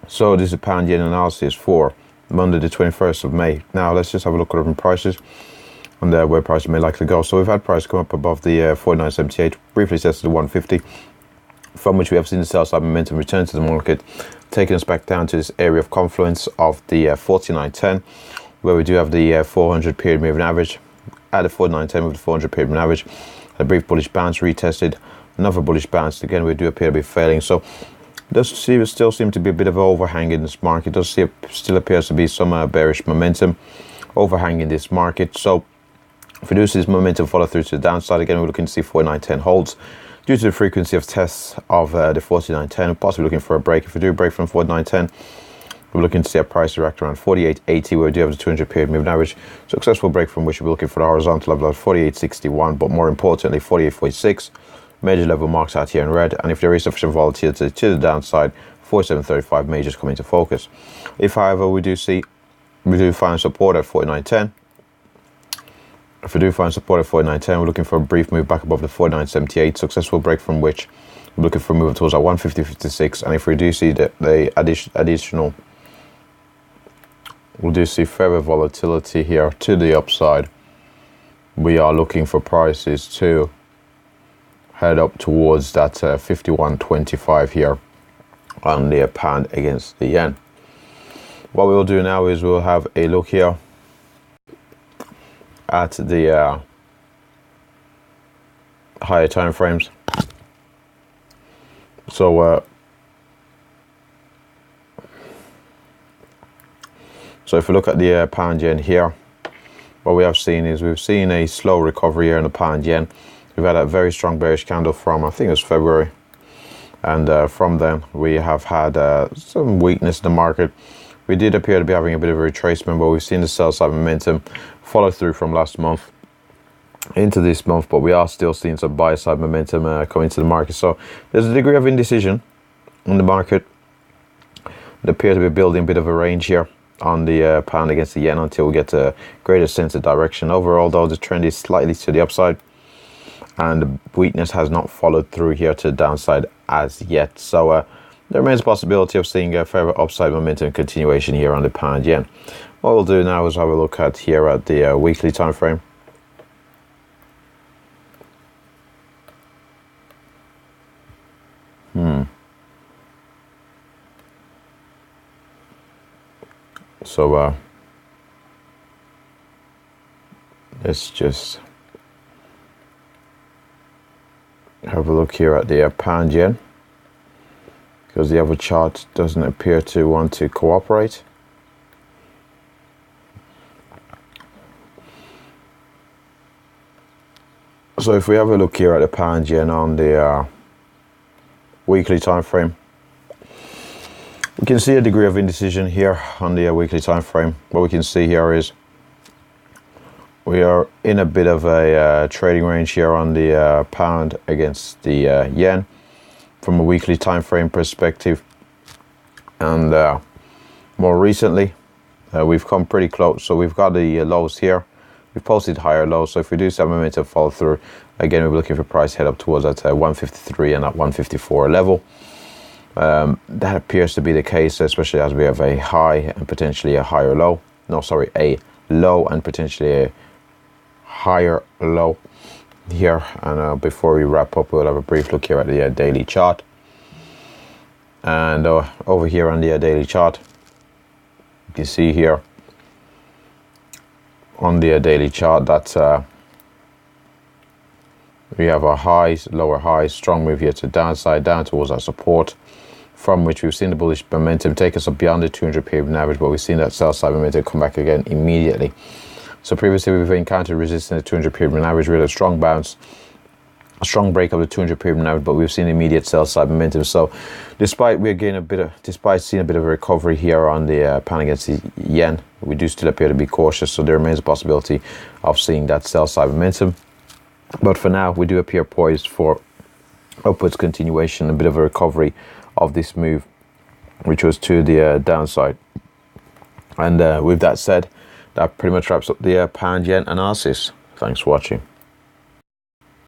So this is pound yen analysis for Monday the 21st of May. Now let's just have a look at different prices and where prices may likely go. So we've had price come up above the 49.78, briefly tested the 150, from which we have seen the sell side momentum return to the market, taking us back down to this area of confluence of the 49.10, where we do have the 400 period moving average at the 49.10 with the 400 period moving average. A brief bullish bounce retested, another bullish bounce. Again, we do appear to be failing. So it does still seem to be a bit of an overhang in this market. It does still appears to be some bearish momentum overhang in this market. So if we do see this momentum follow through to the downside, again, we're looking to see 49.10 holds due to the frequency of tests of the 49.10, possibly looking for a break. If we do break from 49.10, we're looking to see a price react around 48.80, where we do have the 200 period moving average. Successful break from which we're looking for the horizontal level of 48.61, but more importantly, 48.46. Major level marks out here in red, and if there is sufficient volatility to the downside, 47.35 may just come into focus. If, however, we do find support at 49.10, if we do find support at 49.10, we're looking for a brief move back above the 49.78, successful break from which we're looking for a move towards our 150.56, and if we do see the additional, we do see further volatility here to the upside, we are looking for prices to head up towards that 51.25 here on the pound against the yen. What we'll do now is we'll have a look here at the higher time frames. So if we look at the pound yen here, what we have seen is we've seen a slow recovery here in the pound yen. We've had a very strong bearish candle from, I think it was February, and from then we have had some weakness in the market. We did appear to be having a bit of a retracement, but we've seen the sell side momentum follow through from last month into this month, but we are still seeing some buy side momentum coming to the market. So there's a degree of indecision in the market. It appears to be building a bit of a range here on the pound against the yen until we get a greater sense of direction. Overall, though, the trend is slightly to the upside, and the weakness has not followed through here to the downside as yet. So there remains a possibility of seeing a further upside momentum continuation here on the pound yen. What we'll do now is have a look at here at the weekly time frame. So let's just have a look here at the pound yen, because the other chart doesn't appear to want to cooperate. So if we have a look here at the pound yen on the weekly time frame, we can see a degree of indecision here on the weekly time frame. What we can see here is we are in a bit of a trading range here on the pound against the yen from a weekly time frame perspective, and more recently we've come pretty close. So we've got the lows here, we've posted higher lows. So if we do see a momentum follow through, again we're looking for price head up towards that 153 and that 154 level. That appears to be the case, especially as we have a high and potentially a higher low. No, sorry, a low and potentially a higher low here. And before we wrap up, we'll have a brief look here at the daily chart. And over here on the daily chart, you can see here on the daily chart that we have our highs, lower highs, strong move here to downside, down towards our support, from which we've seen the bullish momentum take us up beyond the 200 period average, but we've seen that sell side momentum come back again immediately. So previously we've encountered resistance at the 200 period average with a strong bounce, a strong break of the 200 period average, but we've seen immediate sell side momentum. So despite seeing a bit of a recovery here on the pound against the yen, we do still appear to be cautious. So there remains a possibility of seeing that sell side momentum. But for now, we do appear poised for upwards continuation, a bit of a recovery of this move, which was to the downside. And with that said, that pretty much wraps up the pound yen analysis. Thanks for watching.